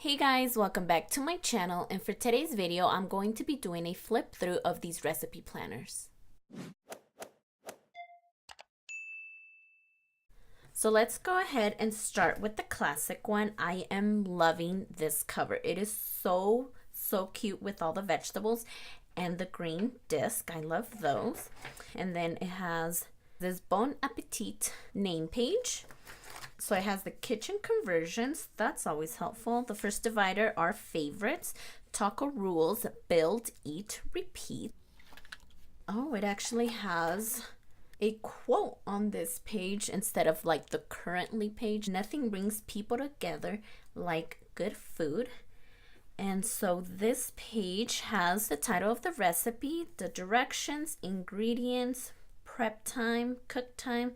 Hey guys, welcome back to my channel, and for today's video I'm going to be doing a flip through of these recipe planners. So let's go ahead and start with the classic one. I am loving this cover. It is so cute with all the vegetables and the green disc. I love those. And then it has this Bon Appetit name page. So it has the kitchen conversions. That's always helpful. The first divider are favorites, taco rules, build, eat, repeat. Oh, it actually has a quote on this page instead of like the currently page. Nothing brings people together like good food. And so this page has the title of the recipe, the directions, ingredients, prep time, cook time.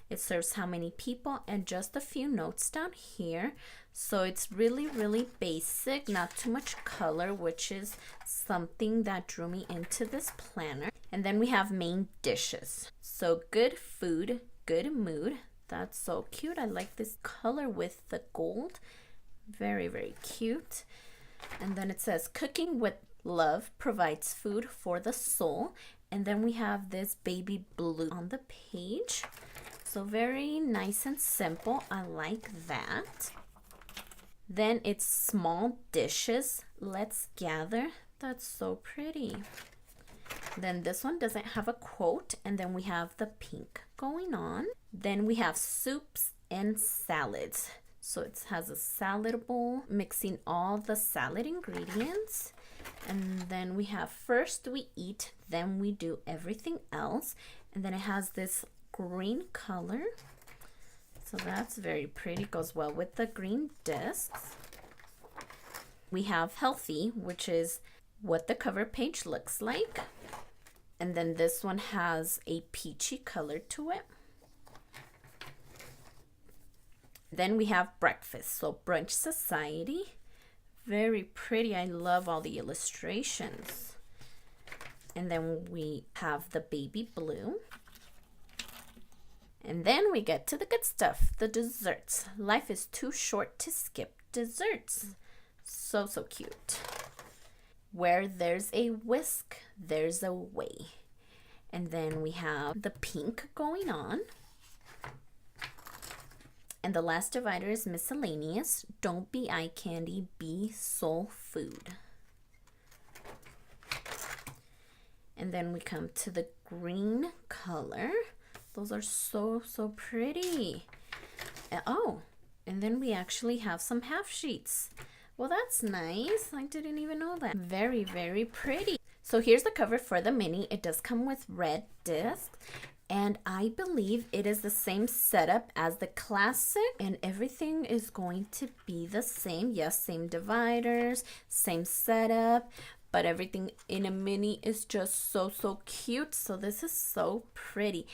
It serves how many people, and just a few notes down here. So it's really basic, not too much color, which is something that drew me into this planner. And then we have main dishes. So good food, good mood. That's so cute. I like this color with the gold. Very cute. And then it says cooking with love provides food for the soul. And then we have this baby blue on the page. So very nice and simple. I like that. Then it's small dishes. Let's gather. That's so pretty. Then this one doesn't have a quote. And then we have the pink going on. Then we have soups and salads. So it has a salad bowl mixing all the salad ingredients. And then we have first we eat, then we do everything else. And then it has this green color, so that's very pretty, goes well with the green discs. We have healthy, which is what the cover page looks like, and then this one has a peachy color to it. Then we have breakfast, so brunch society, very pretty. I love all the illustrations. And then we have the baby blue. And then we get to the good stuff, the desserts. Life is too short to skip desserts. So cute. Where there's a whisk, there's a way. And then we have the pink going on. And the last divider is miscellaneous. Don't be eye candy, be soul food. And then we come to the green color. Those are so pretty. Oh, and then we actually have some half sheets. Well, that's nice. I didn't even know that. Very pretty. So here's the cover for the mini. It does come with red discs, and I believe it is the same setup as the classic, and everything is going to be the same. Yes, same dividers, same setup, but everything in a mini is just so cute. So this is so pretty.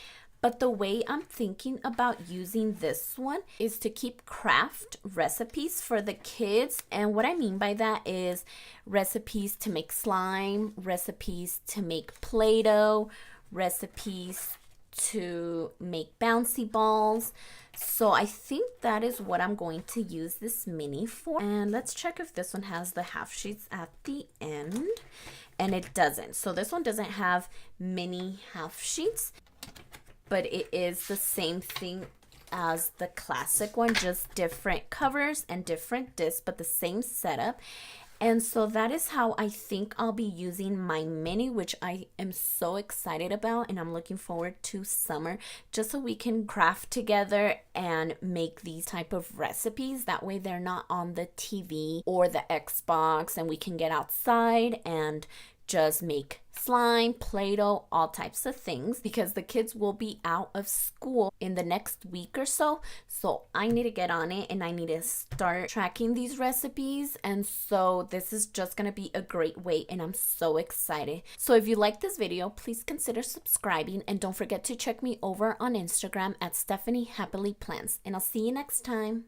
But the way I'm thinking about using this one is to keep craft recipes for the kids. And what I mean by that is recipes to make slime, recipes to make Play-Doh, recipes to make bouncy balls. So I think that is what I'm going to use this mini for. And let's check if this one has the half sheets at the end. And it doesn't. So this one doesn't have mini half sheets, but it is the same thing as the classic one, just different covers and different discs, but the same setup. And so that is how I think I'll be using my mini, which I am so excited about, and I'm looking forward to summer just so we can craft together and make these type of recipes. That way they're not on the TV or the Xbox, and we can get outside and just make slime, Play-Doh, all types of things, because the kids will be out of school in the next week or so. So I need to get on it, and I need to start tracking these recipes. And so this is just going to be a great way, and I'm so excited. So if you like this video, please consider subscribing, and don't forget to check me over on Instagram at Stephany Happily Plans. And I'll see you next time.